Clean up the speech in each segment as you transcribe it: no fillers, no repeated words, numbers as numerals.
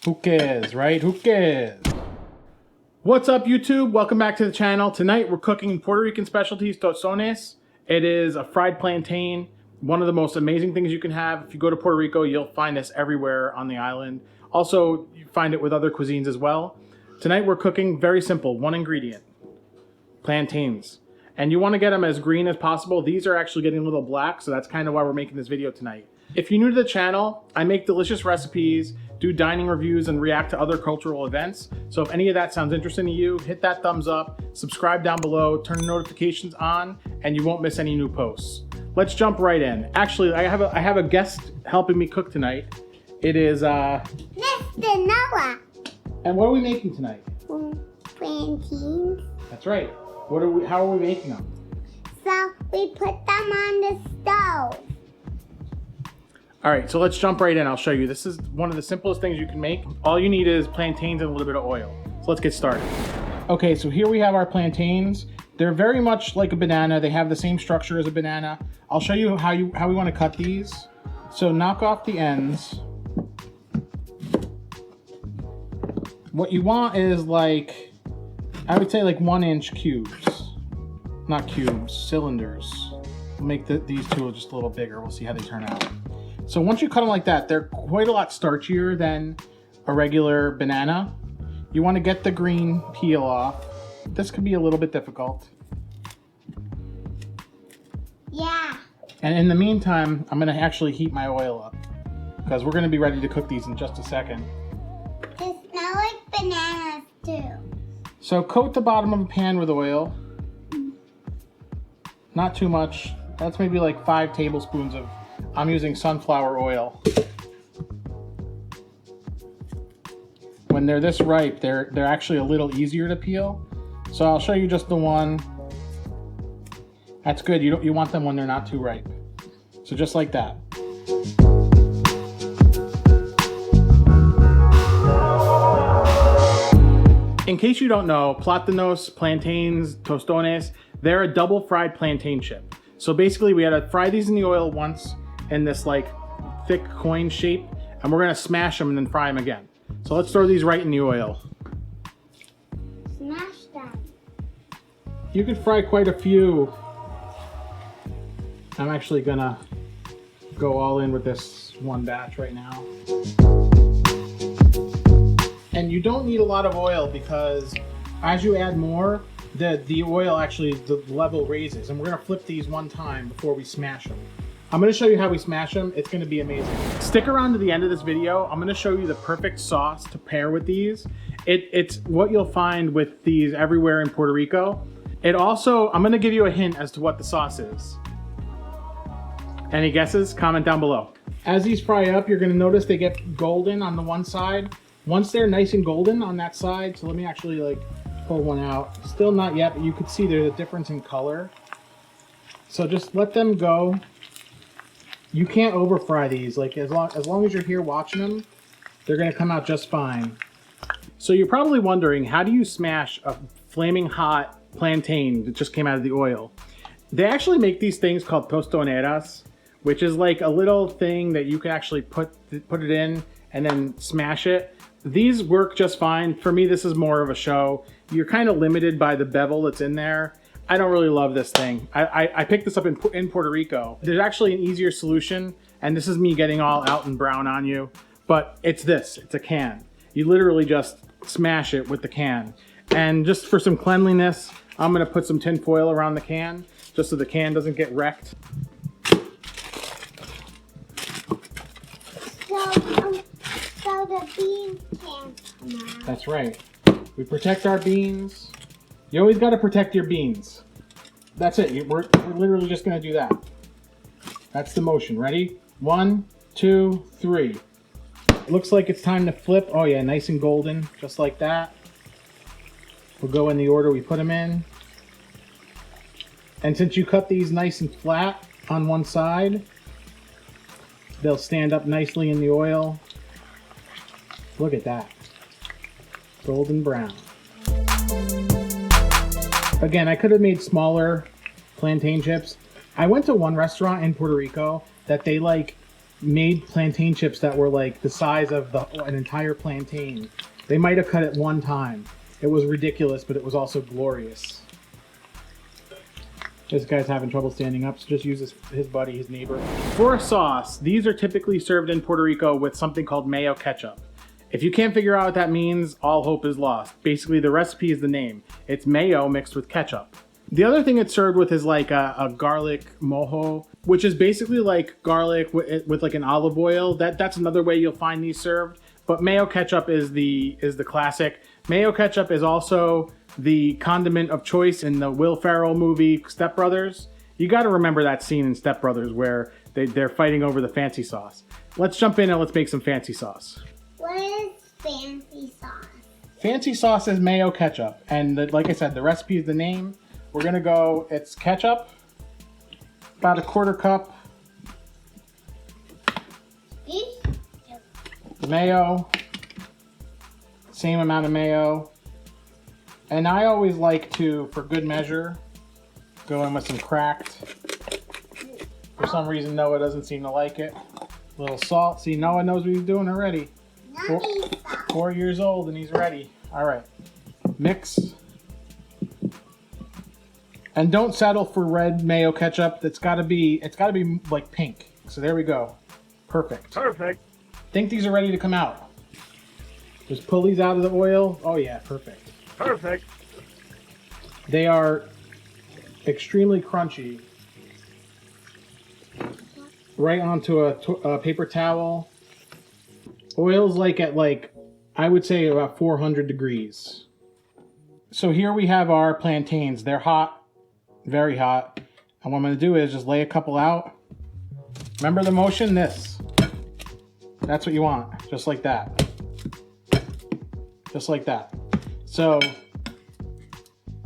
Who cares, right? Who cares? What's up, YouTube? Welcome back to the channel. Tonight we're cooking Puerto Rican specialties, Tostones. It is a fried plantain, one of the most amazing things you can have. If you go to Puerto Rico, you'll find this everywhere on the island. Also, you find it with other cuisines as well. Tonight we're cooking very simple, one ingredient, plantains. And you want to get them as green as possible. These are actually getting a little black, so that's kind of why we're making this video tonight. If you're new to the channel, I make delicious recipes, do dining reviews, and react to other cultural events. So if any of that sounds interesting to you, hit that thumbs up, subscribe down below, turn the notifications on, and you won't miss any new posts. Let's jump right in. Actually, I have a guest helping me cook tonight. It is Mr. Noah. And what are we making tonight? Plantains. That's right. How are we making them? So we put them on the stove. All right, so let's jump right in. I'll show you. This is one of the simplest things you can make. All you need is plantains and a little bit of oil. So let's get started. Okay, so here we have our plantains. They're very much like a banana. They have the same structure as a banana. I'll show you how we want to cut these. So knock off the ends. What you want is like, I would say like 1-inch cubes. Not cubes, cylinders. We'll make these two just a little bigger. We'll see how they turn out. So once you cut them like that, they're quite a lot starchier than a regular banana. You want to get the green peel off. This could be a little bit difficult. Yeah. And in the meantime, I'm going to actually heat my oil up because we're going to be ready to cook these in just a second. They smell like bananas too. So coat the bottom of a pan with oil. Not too much. That's maybe like 5 tablespoons of, I'm using sunflower oil. When they're this ripe, they're actually a little easier to peel. So I'll show you just the one. That's good. You want them when they're not too ripe. So just like that. In case you don't know, platanos, plantains, tostones, they're a double fried plantain chip. So basically we had to fry these in the oil once in this like thick coin shape, and we're gonna smash them and then fry them again. So let's throw these right in the oil. Smash them. You could fry quite a few. I'm actually gonna go all in with this one batch right now. And you don't need a lot of oil because as you add more, the oil actually, the level raises. And we're gonna flip these one time before we smash them. I'm gonna show you how we smash them. It's gonna be amazing. Stick around to the end of this video. I'm gonna show you the perfect sauce to pair with these. It's what you'll find with these everywhere in Puerto Rico. It also, I'm gonna give you a hint as to what the sauce is. Any guesses? Comment down below. As these fry up, you're gonna notice they get golden on the one side. Once they're nice and golden on that side, so let me actually like pull one out. Still not yet, but you could see there's a difference in color. So just let them go. You can't over fry these. Like as long as you're here watching them, they're gonna come out just fine. So you're probably wondering, how do you smash a flaming hot plantain that just came out of the oil? They actually make these things called tostoneras, which is like a little thing that you can actually put it in and then smash it. These work just fine. For me, this is more of a show. You're kind of limited by the bevel that's in there. I don't really love this thing. I picked this up in Puerto Rico. There's actually an easier solution, and this is me getting all out and brown on you, but it's a can. You literally just smash it with the can. And just for some cleanliness, I'm gonna put some tin foil around the can, just so the can doesn't get wrecked. So the beans can't come out. That's right. We protect our beans. You always got to protect your beans. That's it. We're literally just going to do that. That's the motion. Ready? 1, 2, 3. Looks like it's time to flip. Oh yeah, nice and golden, just like that. We'll go in the order we put them in. And since you cut these nice and flat on one side, they'll stand up nicely in the oil. Look at that. Golden brown. Again, I could have made smaller plantain chips. I went to one restaurant in Puerto Rico that they like made plantain chips that were like the size of an entire plantain. They might have cut it one time. It was ridiculous, but it was also glorious. This guy's having trouble standing up, so just use his buddy, his neighbor. For a sauce, these are typically served in Puerto Rico with something called Mayoketchup. If you can't figure out what that means, all hope is lost. Basically, the recipe is the name. It's mayo mixed with ketchup. The other thing it's served with is like a garlic mojo, which is basically like garlic with like an olive oil. That's another way you'll find these served. But mayo ketchup is the classic. Mayo ketchup is also the condiment of choice in the Will Ferrell movie Step Brothers. You got to remember that scene in Step Brothers where they're fighting over the fancy sauce. Let's jump in and let's make some fancy sauce. What is fancy sauce? Fancy sauce is mayo ketchup, and like I said, the recipe is the name. We're gonna go. It's ketchup, about a quarter cup. Mayo, same amount of mayo. And I always like to, for good measure, go in with some cracked. For some reason, Noah doesn't seem to like it. A little salt. See, Noah knows what he's doing already. 4 years old and he's ready. All right, mix. And don't settle for red mayo ketchup. It's gotta be like pink. So there we go. Perfect. Perfect. Think these are ready to come out. Just pull these out of the oil. Oh yeah, perfect. Perfect. They are extremely crunchy. Right onto a paper towel. Oil's like at I would say about 400 degrees. So here we have our plantains. They're hot, very hot. And what I'm gonna do is just lay a couple out. Remember the motion? This. That's what you want, just like that. Just like that. So,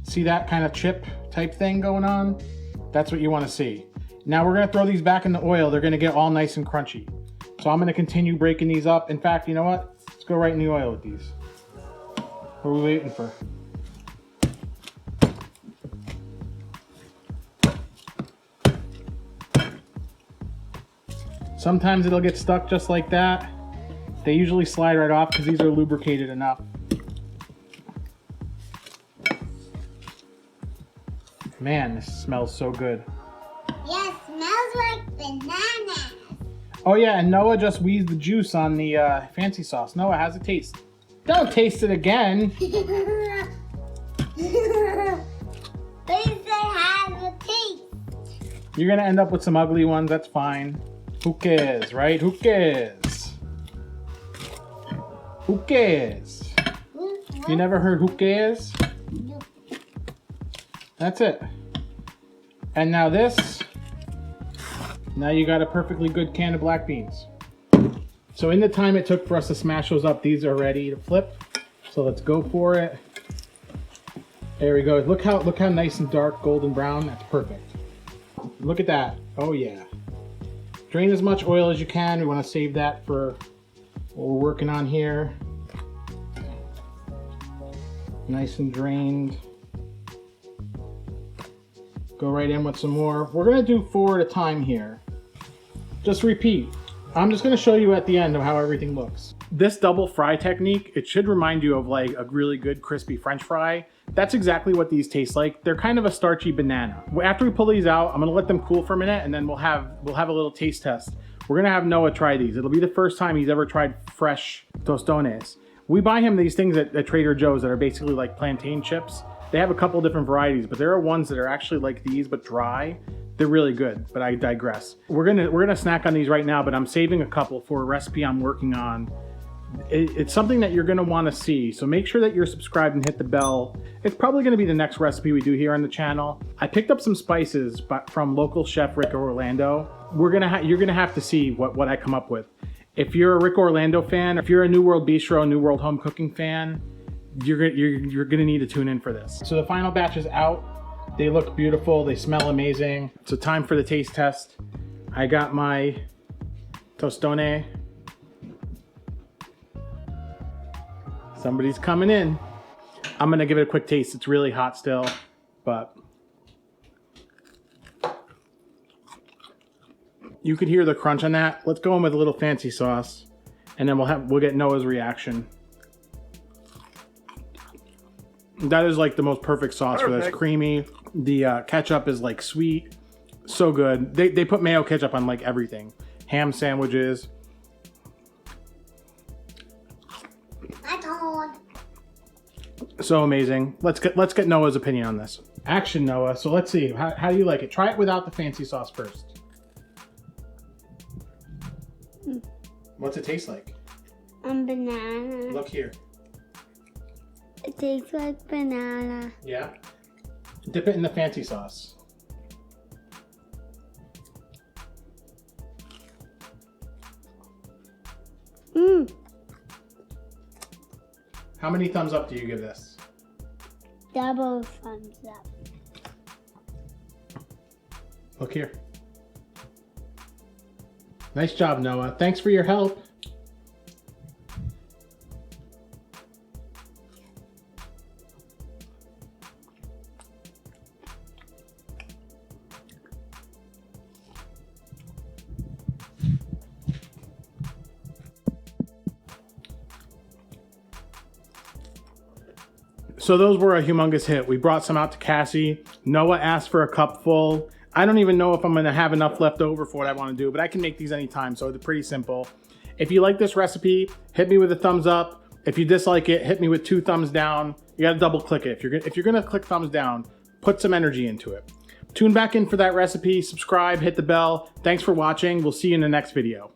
see that kind of chip type thing going on? That's what you want to see. Now we're gonna throw these back in the oil. They're gonna get all nice and crunchy. So I'm gonna continue breaking these up. In fact, you know what? Let's go right in the oil with these. What are we waiting for? Sometimes it'll get stuck just like that. They usually slide right off because these are lubricated enough. Man, this smells so good. Yeah, it smells like bananas. Oh yeah, and Noah just wheezed the juice on the fancy sauce. Noah, how's it taste? Don't taste it again. Please say have a taste. You're gonna end up with some ugly ones, that's fine. Who cares, right? Who cares? Who cares? You never heard who cares? That's it. And now this. Now you got a perfectly good can of black beans. So in the time it took for us to smash those up, these are ready to flip. So let's go for it. There we go. Look how nice and dark golden brown. That's perfect. Look at that. Oh yeah. Drain as much oil as you can. We want to save that for what we're working on here. Nice and drained. Go right in with some more. We're gonna do 4 at a time here. Just repeat. I'm just gonna show you at the end of how everything looks. This double fry technique, it should remind you of like a really good crispy French fry. That's exactly what these taste like. They're kind of a starchy banana. After we pull these out, I'm gonna let them cool for a minute and then we'll have a little taste test. We're gonna have Noah try these. It'll be the first time he's ever tried fresh Tostones. We buy him these things at Trader Joe's that are basically like plantain chips. They have a couple different varieties, but there are ones that are actually like these but dry. They're really good, but I digress. We're gonna snack on these right now, but I'm saving a couple for a recipe I'm working on. It's something that you're gonna wanna see, so make sure that you're subscribed and hit the bell. It's probably gonna be the next recipe we do here on the channel. I picked up some spices from local chef Rico Orlando. You're gonna have to see what I come up with. If you're a Rico Orlando fan, if you're a New World Bistro, New World Home Cooking fan, you're gonna need to tune in for this. So the final batch is out. They look beautiful, they smell amazing. So time for the taste test. I got my Tostone. Somebody's coming in. I'm gonna give it a quick taste. It's really hot still, but You could hear the crunch on that. Let's go in with a little fancy sauce, and then we'll get Noah's reaction. That is like the most perfect sauce for this. Creamy. The ketchup is like sweet. So good. They put mayo ketchup on like everything. Ham sandwiches. So amazing. Let's get Noah's opinion on this. Action, Noah. So let's see. How do you like it? Try it without the fancy sauce first. What's it taste like? Banana. Look here. It tastes like banana. Yeah. Dip it in the fancy sauce. How many thumbs up do you give this? Double thumbs up. Look here. Nice job, Noah. Thanks for your help. So those were a humongous hit. We brought some out to Cassie. Noah asked for a cup full. I don't even know if I'm gonna have enough left over for what I wanna do, but I can make these anytime, so it's pretty simple. If you like this recipe, hit me with a thumbs up. If you dislike it, hit me with 2 thumbs down. You gotta double click it. If you're gonna click thumbs down, put some energy into it. Tune back in for that recipe, subscribe, hit the bell. Thanks for watching. We'll see you in the next video.